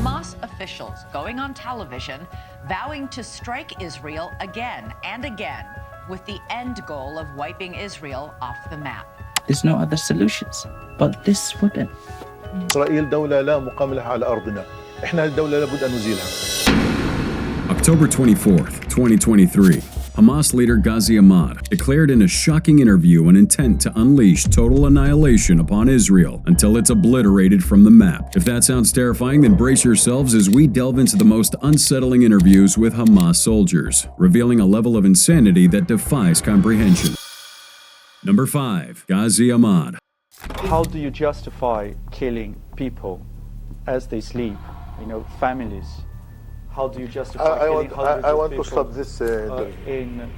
Hamas officials going on television vowing to strike Israel again and again with the end goal of wiping Israel off the map. There's no other solutions but this weapon. إسرائيل دولة لا مقام لها على أرضنا. إحنا الدولة لابد أن نزيلها. October 24th, 2023. Hamas leader Gazi Amad declared in a shocking interview an intent to unleash total annihilation upon Israel until it's obliterated from the map. If that sounds terrifying, then brace yourselves as we delve into the most unsettling interviews with Hamas soldiers, revealing a level of insanity that defies comprehension. Number 5. Gazi Amad. How do you justify killing people as they sleep, families? How do you justify killing hundreds I of want people to stop this. in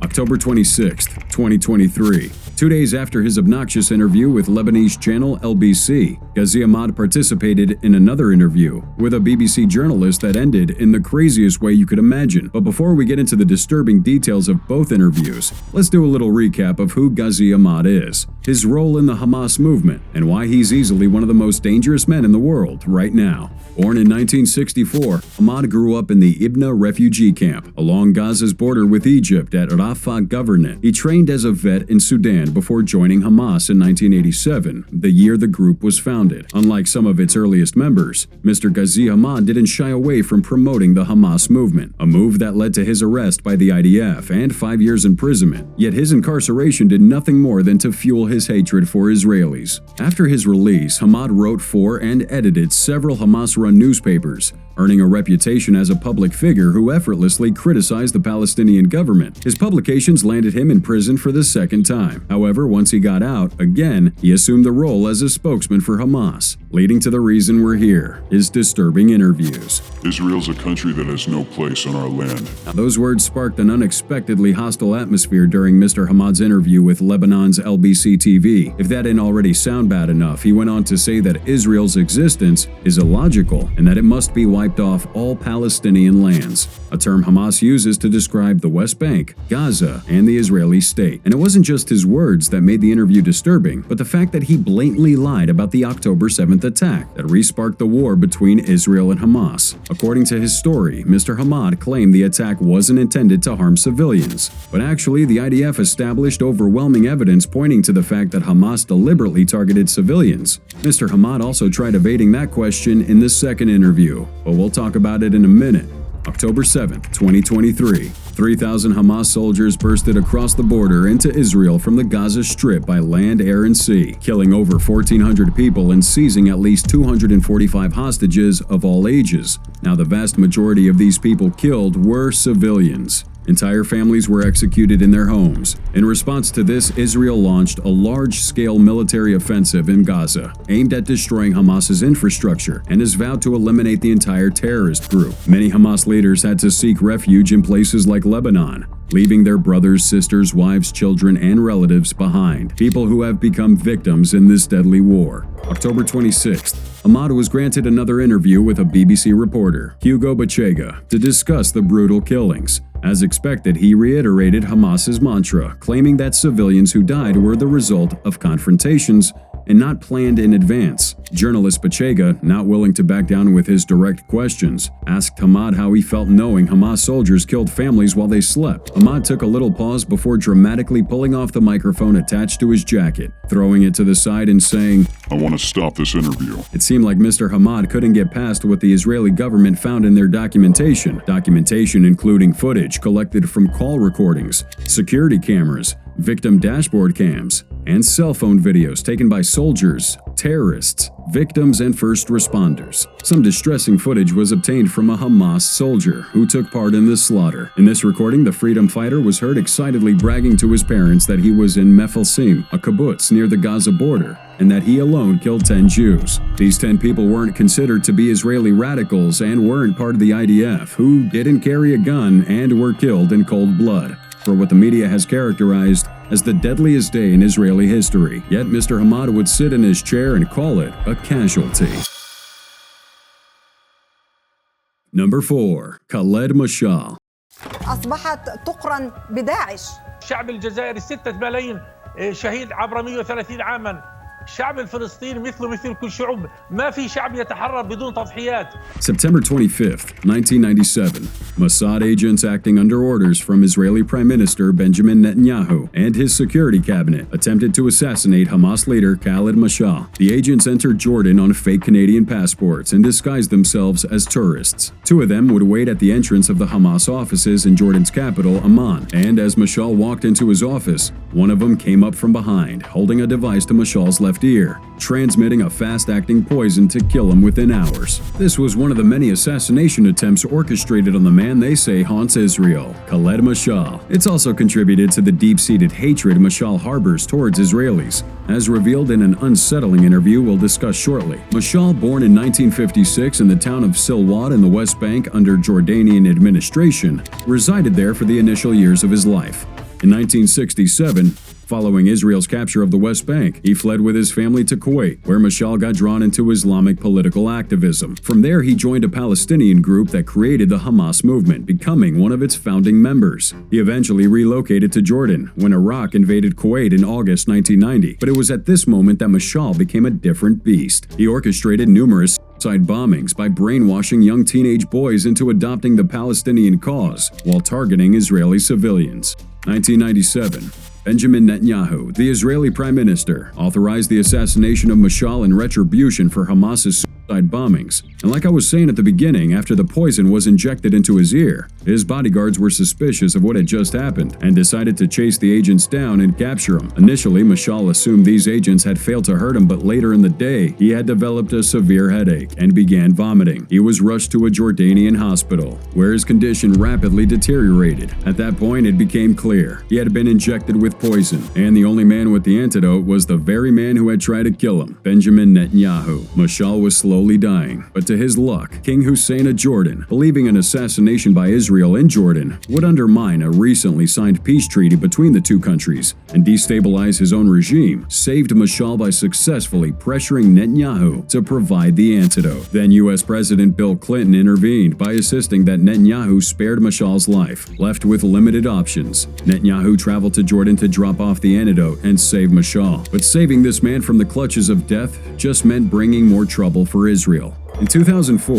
October 26th, 2023. 2 days after his obnoxious interview with Lebanese channel LBC, Gazi Amad participated in another interview with a BBC journalist that ended in the craziest way you could imagine. But before we get into the disturbing details of both interviews, let's do a little recap of who Gazi Amad is, his role in the Hamas movement, and why he's easily one of the most dangerous men in the world right now. Born in 1964, Amad grew up in the Ibna refugee camp along Gaza's border with Egypt at Rafah Governorate. He trained as a vet in Sudan before joining Hamas in 1987, the year the group was founded. Unlike some of its earliest members, Mr. Gazi Amad didn't shy away from promoting the Hamas movement, a move that led to his arrest by the IDF and 5 years imprisonment. Yet his incarceration did nothing more than to fuel his hatred for Israelis. After his release, Amad wrote for and edited several Hamas-run newspapers, earning a reputation as a public figure who effortlessly criticized the Palestinian government. His publications landed him in prison for the second time. However, once he got out, again, he assumed the role as a spokesman for Hamas, leading to the reason we're here, his disturbing interviews. Israel's a country that has no place on our land. Now, those words sparked an unexpectedly hostile atmosphere during Mr. Hamad's interview with Lebanon's LBC TV. If that didn't already sound bad enough, he went on to say that Israel's existence is illogical and that it must be wiped off all Palestinian lands, a term Hamas uses to describe the West Bank, Gaza, and the Israeli state. And it wasn't just his words that made the interview disturbing, but the fact that he blatantly lied about the October 7th attack that re-sparked the war between Israel and Hamas. According to his story, Mr. Hamad claimed the attack wasn't intended to harm civilians, but actually the IDF established overwhelming evidence pointing to the fact that Hamas deliberately targeted civilians. Mr. Hamad also tried evading that question in the second interview, but we'll talk about it in a minute. October 7th, 2023. 3,000 Hamas soldiers bursted across the border into Israel from the Gaza Strip by land, air, and sea, killing over 1,400 people and seizing at least 245 hostages of all ages. Now, the vast majority of these people killed were civilians. Entire families were executed in their homes. In response to this, Israel launched a large-scale military offensive in Gaza, aimed at destroying Hamas's infrastructure, and has vowed to eliminate the entire terrorist group. Many Hamas leaders had to seek refuge in places like Lebanon, leaving their brothers, sisters, wives, children, and relatives behind, people who have become victims in this deadly war. October 26th, Amad was granted another interview with a BBC reporter, Hugo Bachega, to discuss the brutal killings. As expected, he reiterated Hamas's mantra, claiming that civilians who died were the result of confrontations and not planned in advance. Journalist Bachega, not willing to back down with his direct questions, asked Hamad how he felt knowing Hamas soldiers killed families while they slept. Hamad took a little pause before dramatically pulling off the microphone attached to his jacket, throwing it to the side and saying, "I want to stop this interview." It seemed like Mr. Hamad couldn't get past what the Israeli government found in their documentation. Documentation including footage collected from call recordings, security cameras, victim dashboard cams, and cell phone videos taken by soldiers, terrorists, victims, and first responders. Some distressing footage was obtained from a Hamas soldier who took part in the slaughter. In this recording, the freedom fighter was heard excitedly bragging to his parents that he was in Mefelsim, a kibbutz near the Gaza border, and that he alone killed 10 Jews. These 10 people weren't considered to be Israeli radicals and weren't part of the IDF, who didn't carry a gun and were killed in cold blood, for what the media has characterized as the deadliest day in Israeli history. Yet Mr. Hamad would sit in his chair and call it a casualty. Number 4. Khaled Mashaal. أصبحت تقرن بداعش. الشعب الجزائري 6 ملايين شهيد عبر 130 عاما، الشعب الفلسطيني مثله مثل كل شعوب ما في شعب يتحرر بدون تضحيات. September 25th, 1997, Mossad agents acting under orders from Israeli Prime Minister Benjamin Netanyahu and his security cabinet attempted to assassinate Hamas leader Khaled Mashaal. The agents entered Jordan on fake Canadian passports and disguised themselves as tourists. Two of them would wait at the entrance of the Hamas offices in Jordan's capital, Amman, and as Mashaal walked into his office, one of them came up from behind, holding a device to Mashaal's left ear, transmitting a fast-acting poison to kill him within hours. This was one of the many assassination attempts orchestrated on the man they say haunts Israel, Khaled Mashaal. It's also contributed to the deep-seated hatred Mashaal harbors towards Israelis, as revealed in an unsettling interview we'll discuss shortly. Mashaal, born in 1956 in the town of Silwad in the West Bank under Jordanian administration, resided there for the initial years of his life. In 1967, following Israel's capture of the West Bank, he fled with his family to Kuwait, where Mashaal got drawn into Islamic political activism. From there, he joined a Palestinian group that created the Hamas movement, becoming one of its founding members. He eventually relocated to Jordan when Iraq invaded Kuwait in August 1990, but it was at this moment that Mashaal became a different beast. He orchestrated numerous suicide bombings by brainwashing young teenage boys into adopting the Palestinian cause while targeting Israeli civilians. 1997. Benjamin Netanyahu, the Israeli Prime Minister, authorized the assassination of Mashaal in retribution for Hamas's suicide bombings. And like I was saying at the beginning, after the poison was injected into his ear, his bodyguards were suspicious of what had just happened and decided to chase the agents down and capture him. Initially, Mashaal assumed these agents had failed to hurt him, but later in the day, he had developed a severe headache and began vomiting. He was rushed to a Jordanian hospital, where his condition rapidly deteriorated. At that point, it became clear he had been injected with poison, and the only man with the antidote was the very man who had tried to kill him, Benjamin Netanyahu. Mashaal was slowly dying, but to his luck, King Hussein of Jordan, believing an assassination by Israel in Jordan would undermine a recently signed peace treaty between the two countries and destabilize his own regime, saved Mashaal by successfully pressuring Netanyahu to provide the antidote. Then U.S. President Bill Clinton intervened by insisting that Netanyahu spared Mashaal's life. Left with limited options, Netanyahu traveled to Jordan to drop off the antidote and save Mashaal. But saving this man from the clutches of death just meant bringing more trouble for Israel. In 2004,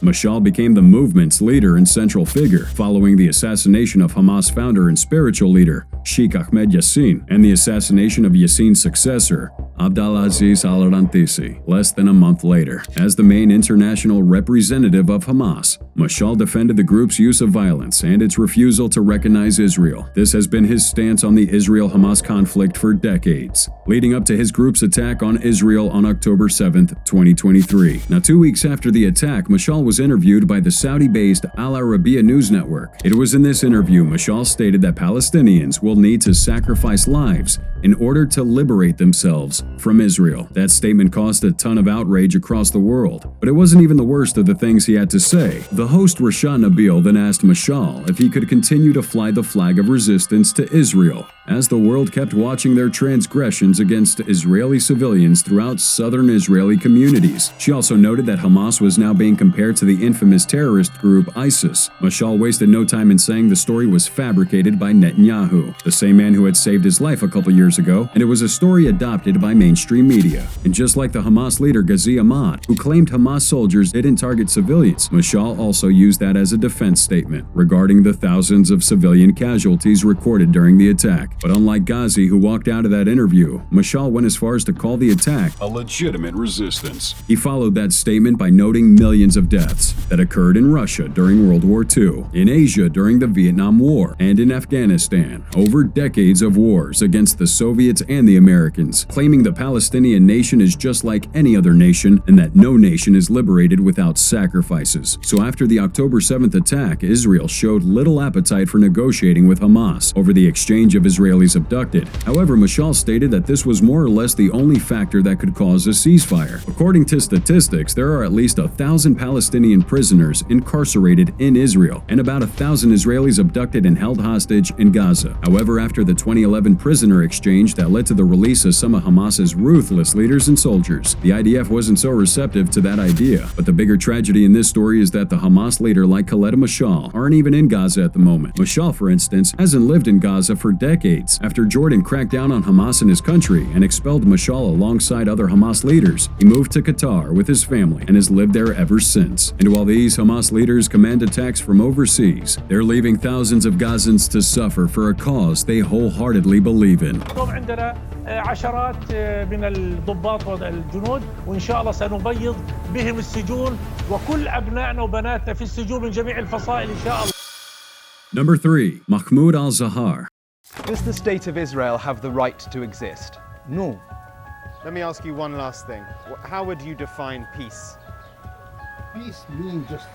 Mashaal became the movement's leader and central figure, following the assassination of Hamas founder and spiritual leader Sheikh Ahmed Yassin and the assassination of Yassin's successor, Abdelaziz al-Rantisi, less than a month later. As the main international representative of Hamas, Mashaal defended the group's use of violence and its refusal to recognize Israel. This has been his stance on the Israel-Hamas conflict for decades, leading up to his group's attack on Israel on October 7, 2023. Now, 2 weeks after the attack, Mashaal was interviewed by the Saudi-based Al Arabiya News Network. It was in this interview Mashaal stated that Palestinians will need to sacrifice lives in order to liberate themselves from Israel. That statement caused a ton of outrage across the world, but it wasn't even the worst of the things he had to say. The host Rashad Nabil then asked Mashaal if he could continue to fly the flag of resistance to Israel, as the world kept watching their transgressions against Israeli civilians throughout southern Israeli communities. She also noted that Hamas was now being compared to the infamous terrorist group ISIS. Mashaal wasted no time in saying the story was fabricated by Netanyahu, the same man who had saved his life a couple years ago, and it was a story adopted by mainstream media. And just like the Hamas leader Gazi Amad, who claimed Hamas soldiers didn't target civilians, Mashaal also used that as a defense statement regarding the thousands of civilian casualties recorded during the attack. But unlike Gazi, who walked out of that interview, Mashaal went as far as to call the attack a legitimate resistance. He followed that statement by noting millions of deaths that occurred in Russia during World War II, in Asia during the Vietnam War, and in Afghanistan over decades of wars against the Soviets and the Americans, claiming the Palestinian nation is just like any other nation and that no nation is liberated without sacrifices. So after the October 7th attack, Israel showed little appetite for negotiating with Hamas over the exchange of Israelis abducted. However, Mashaal stated that this was more or less the only factor that could cause a ceasefire. According to statistics, there are at least 1,000 Palestinian prisoners prisoners incarcerated in Israel and about 1,000 Israelis abducted and held hostage in Gaza. However, after the 2011 prisoner exchange that led to the release of some of Hamas's ruthless leaders and soldiers, the IDF wasn't so receptive to that idea. But the bigger tragedy in this story is that the Hamas leader like Khaled Mashaal aren't even in Gaza at the moment. Mashaal, for instance, hasn't lived in Gaza for decades. After Jordan cracked down on Hamas in his country and expelled Mashaal alongside other Hamas leaders, he moved to Qatar with his family and has lived there ever since. And while these Hamas leaders command attacks from overseas, they're leaving thousands of Gazans to suffer for a cause they wholeheartedly believe in. عندنا عشرات من الضباط والجنود وإن شاء الله سنبيض بهم السجون وكل أبنائنا وبناتنا في السجون من جميع الفصائل إن شاء الله. Number 3. Mahmud Al Zahar. Does the state of Israel have the right to exist? No. Let me ask you one last thing. How would you define peace? Peace means justice.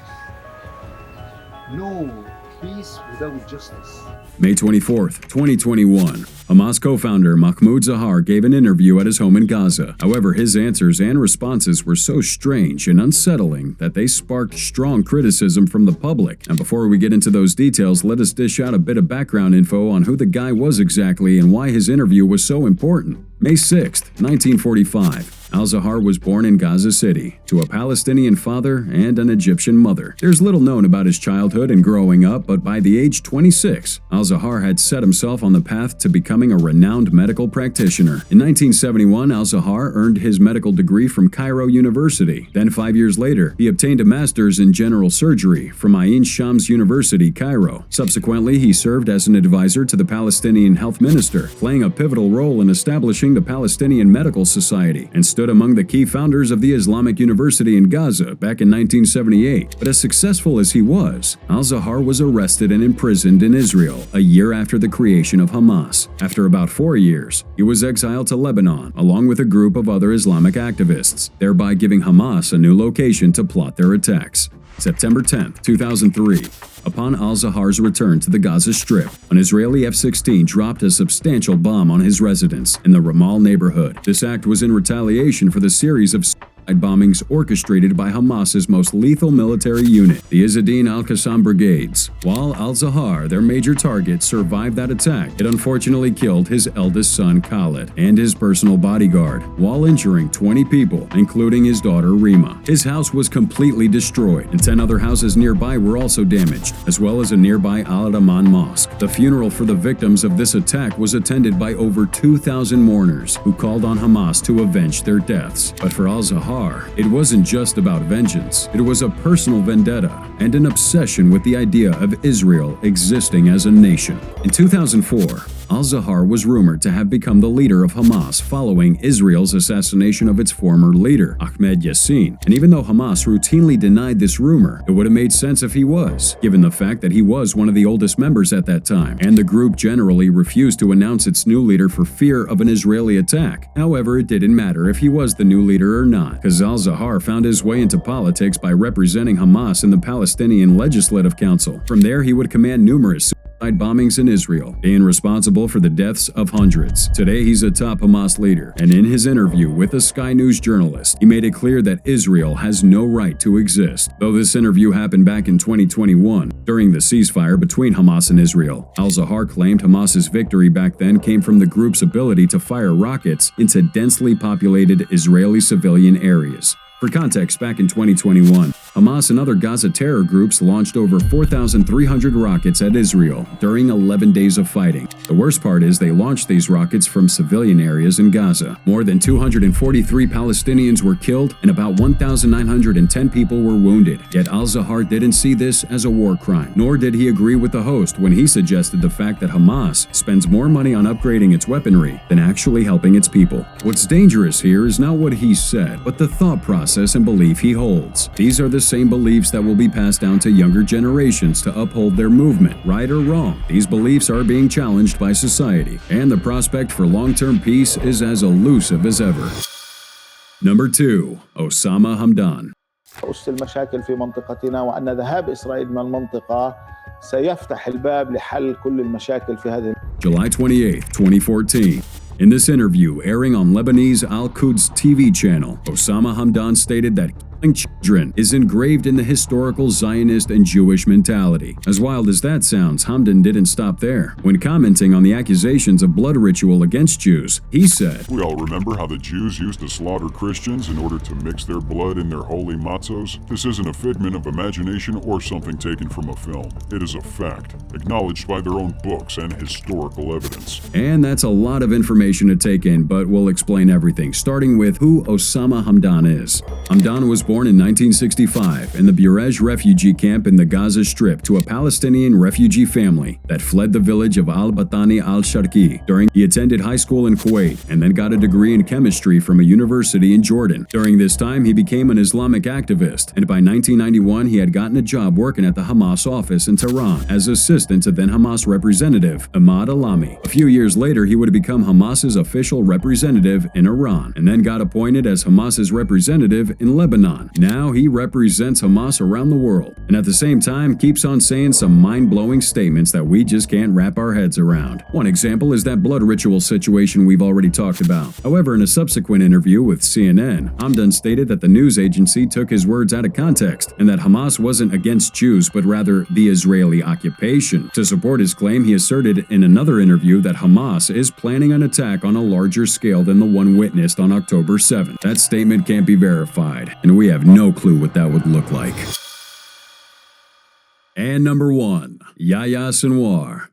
No peace without justice. May 24th, 2021. Hamas co-founder Mahmud Zahar gave an interview at his home in Gaza. However, his answers and responses were so strange and unsettling that they sparked strong criticism from the public. And before we get into those details, let us dish out a bit of background info on who the guy was exactly and why his interview was so important. May 6th, 1945. Al Zahar was born in Gaza City to a Palestinian father and an Egyptian mother. There's little known about his childhood and growing up, but by the age 26, Al Zahar had set himself on the path to becoming a renowned medical practitioner. In 1971, Al Zahar earned his medical degree from Cairo University. Then 5 years later, he obtained a master's in general surgery from Ain Shams University, Cairo. Subsequently, he served as an advisor to the Palestinian health minister, playing a pivotal role in establishing the Palestinian Medical Society, and stood among the key founders of the Islamic University in Gaza back in 1978. But as successful as he was, Al Zahar was arrested and imprisoned in Israel a year after the creation of Hamas. After about 4 years, he was exiled to Lebanon along with a group of other Islamic activists, thereby giving Hamas a new location to plot their attacks. September 10, 2003. Upon Al Zahar's return to the Gaza Strip, an Israeli F-16 dropped a substantial bomb on his residence in the Ramal neighborhood. This act was in retaliation for the series of bombings orchestrated by Hamas's most lethal military unit, the Izzadin al-Qassam Brigades. While Al Zahar, their major target, survived that attack, it unfortunately killed his eldest son Khaled and his personal bodyguard, while injuring 20 people, including his daughter Rima. His house was completely destroyed, and 10 other houses nearby were also damaged, as well as a nearby Al-Rahman mosque. The funeral for the victims of this attack was attended by over 2,000 mourners who called on Hamas to avenge their deaths. But for Al Zahar, it wasn't just about vengeance. It was a personal vendetta and an obsession with the idea of Israel existing as a nation. In 2004, Al Zahar was rumored to have become the leader of Hamas following Israel's assassination of its former leader, Ahmed Yassin. And even though Hamas routinely denied this rumor, it would have made sense if he was, given the fact that he was one of the oldest members at that time, and the group generally refused to announce its new leader for fear of an Israeli attack. However, it didn't matter if he was the new leader or not, because Al Zahar found his way into politics by representing Hamas in the Palestinian Legislative Council. From there, he would command numerous bombings in Israel, being responsible for the deaths of hundreds. Today, he's a top Hamas leader, and in his interview with a Sky News journalist, he made it clear that Israel has no right to exist. Though this interview happened back in 2021, during the ceasefire between Hamas and Israel, Al Zahar claimed Hamas's victory back then came from the group's ability to fire rockets into densely populated Israeli civilian areas. For context, back in 2021, Hamas and other Gaza terror groups launched over 4,300 rockets at Israel during 11 days of fighting. The worst part is they launched these rockets from civilian areas in Gaza. More than 243 Palestinians were killed and about 1,910 people were wounded. Yet Al Zahar didn't see this as a war crime, nor did he agree with the host when he suggested the fact that Hamas spends more money on upgrading its weaponry than actually helping its people. What's dangerous here is not what he said, but the thought process and belief he holds. These are the same beliefs that will be passed down to younger generations to uphold their movement. Right or wrong, these beliefs are being challenged by society, and the prospect for long-term peace is as elusive as ever. Number 2. Osama Hamdan. أس المشاكل في منطقتنا وأن ذهاب إسرائيل من المنطقة سيفتح الباب لحل كل المشاكل في هذه. July 28, 2014. In this interview airing on Lebanese Al-Quds TV channel, Osama Hamdan stated that children is engraved in the historical Zionist and Jewish mentality. As wild as that sounds, Hamdan didn't stop there. When commenting on the accusations of blood ritual against Jews, he said, "We all remember how the Jews used to slaughter Christians in order to mix their blood in their holy matzos. This isn't a figment of imagination or something taken from a film. It is a fact, acknowledged by their own books and historical evidence." And that's a lot of information to take in, but we'll explain everything, starting with who Osama Hamdan is. Hamdan was born in 1965 in the Burej refugee camp in the Gaza Strip to a Palestinian refugee family that fled the village of al-Batani al-Sharqi. He attended high school in Kuwait and then got a degree in chemistry from a university in Jordan. During this time, he became an Islamic activist, and by 1991, he had gotten a job working at the Hamas office in Tehran as assistant to then Hamas representative Ahmad Alami. A few years later, he would become Hamas's official representative in Iran, and then got appointed as Hamas's representative in Lebanon. Now he represents Hamas around the world, and at the same time keeps on saying some mind-blowing statements that we just can't wrap our heads around. One example is that blood ritual situation we've already talked about. However, in a subsequent interview with CNN, Hamdan stated that the news agency took his words out of context and that Hamas wasn't against Jews but rather the Israeli occupation. To support his claim, he asserted in another interview that Hamas is planning an attack on a larger scale than the one witnessed on October 7th. That statement can't be verified, and we have no clue what that would look like. And number 1, Yaya Senoir.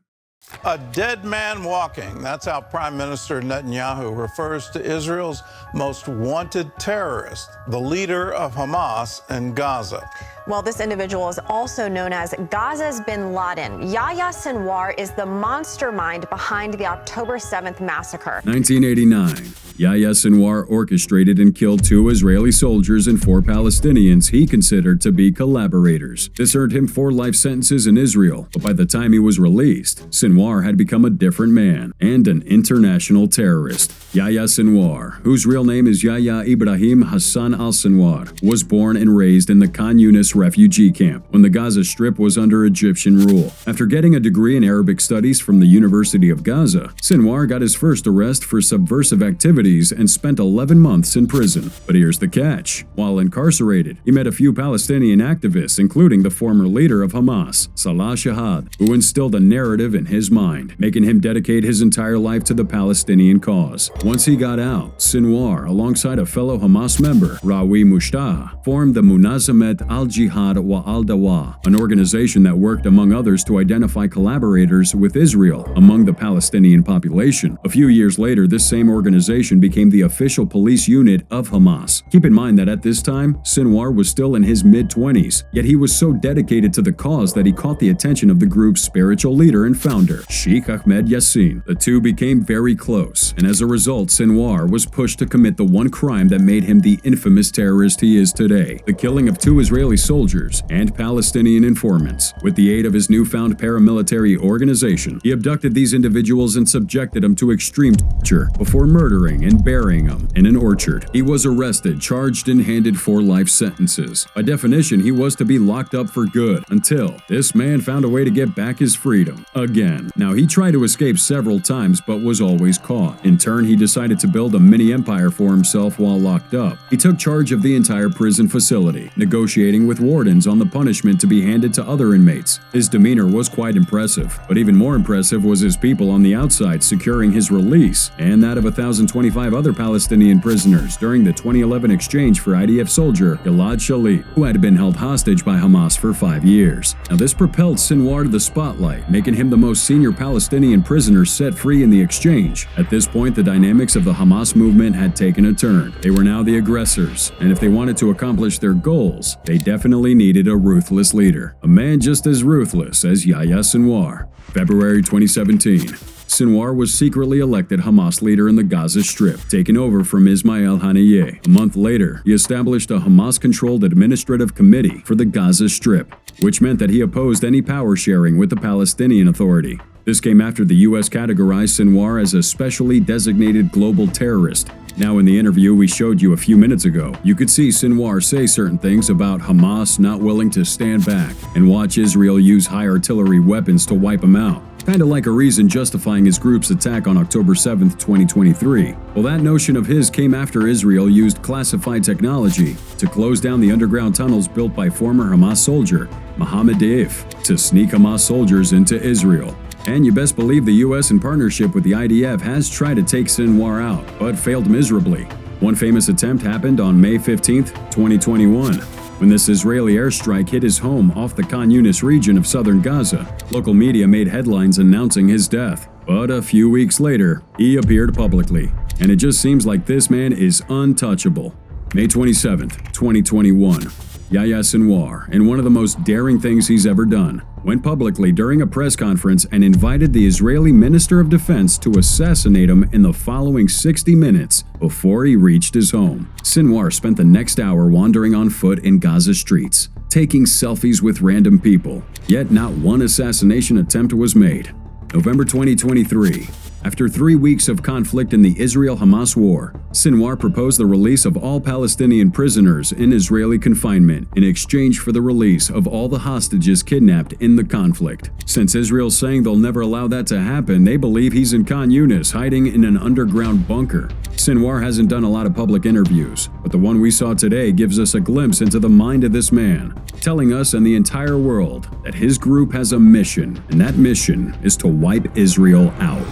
A dead man walking. That's how Prime Minister Netanyahu refers to Israel's most wanted terrorist, the leader of Hamas in Gaza. Well, this individual is also known as Gaza's bin Laden. Yaya Senoir is the mastermind behind the October 7th massacre. 1989. Yaya Senoir orchestrated and killed 2 Israeli soldiers and 4 Palestinians he considered to be collaborators. This earned him 4 life sentences in Israel, but by the time he was released, Senoir had become a different man and an international terrorist. Yaya Senoir, whose real name is Yaya Ibrahim Hassan al-Senoir, was born and raised in the Khan Yunis refugee camp when the Gaza Strip was under Egyptian rule. After getting a degree in Arabic studies from the University of Gaza, Senoir got his first arrest for subversive activities and spent 11 months in prison. But here's the catch. While incarcerated, he met a few Palestinian activists, including the former leader of Hamas, Salah Shahad, who instilled a narrative in his mind, making him dedicate his entire life to the Palestinian cause. Once he got out, Senoir, alongside a fellow Hamas member, Rawi Mushtah, formed the Munazamet al-Jihad wa al-Dawa, an organization that worked among others to identify collaborators with Israel among the Palestinian population. A few years later, this same organization became the official police unit of Hamas. Keep in mind that at this time, Senoir was still in his mid-20s, yet he was so dedicated to the cause that he caught the attention of the group's spiritual leader and founder, Sheikh Ahmed Yassin. The two became very close, and as a result, Senoir was pushed to commit the one crime that made him the infamous terrorist he is today, the killing of 2 Israeli soldiers and Palestinian informants. With the aid of his newfound paramilitary organization, he abducted these individuals and subjected them to extreme torture before murdering and burying them in an orchard. He was arrested, charged, and handed 4 life sentences. By definition, he was to be locked up for good until this man found a way to get back his freedom again. Now, he tried to escape several times but was always caught. In turn, he decided to build a mini empire for himself while locked up. He took charge of the entire prison facility, negotiating with wardens on the punishment to be handed to other inmates. His demeanor was quite impressive, but even more impressive was his people on the outside securing his release and that of 1,025 other Palestinian prisoners during the 2011 exchange for IDF soldier Gilad Shalit, who had been held hostage by Hamas for 5 years. Now, this propelled Senoir to the spotlight, making him the most senior Palestinian prisoner set free in the exchange. At this point, the dynamics of the Hamas movement had taken a turn. They were now the aggressors, and if they wanted to accomplish their goals, they definitely needed a ruthless leader, a man just as ruthless as Yaya Senoir. February 2017. Senoir was secretly elected Hamas leader in the Gaza Strip, taking over from Ismail Haniyeh. A month later, he established a Hamas-controlled administrative committee for the Gaza Strip, which meant that he opposed any power sharing with the Palestinian Authority. This came after the U.S. categorized Senoir as a specially designated global terrorist. Now, in the interview we showed you a few minutes ago, you could see Senoir say certain things about Hamas not willing to stand back and watch Israel use high artillery weapons to wipe them out. Kinda like a reason justifying his group's attack on October 7, 2023. Well, that notion of his came after Israel used classified technology to close down the underground tunnels built by former Hamas soldier Mohammed to sneak Hamas soldiers into Israel. And you best believe the US in partnership with the IDF has tried to take Senoir out, but failed miserably. One famous attempt happened on May 15, 2021. When this Israeli airstrike hit his home off the Khan Yunis region of southern Gaza, local media made headlines announcing his death. But a few weeks later, he appeared publicly. And it just seems like this man is untouchable. May 27, 2021. Yaya Senoir, in one of the most daring things he's ever done, went publicly during a press conference and invited the Israeli Minister of Defense to assassinate him in the following 60 minutes before he reached his home. Senoir spent the next hour wandering on foot in Gaza streets, taking selfies with random people, yet not one assassination attempt was made. November 2023. After 3 weeks of conflict in the Israel-Hamas war, Senoir proposed the release of all Palestinian prisoners in Israeli confinement in exchange for the release of all the hostages kidnapped in the conflict. Since Israel's saying they'll never allow that to happen, they believe he's in Khan Yunis, hiding in an underground bunker. Senoir hasn't done a lot of public interviews, but the one we saw today gives us a glimpse into the mind of this man, telling us and the entire world that his group has a mission, and that mission is to wipe Israel out.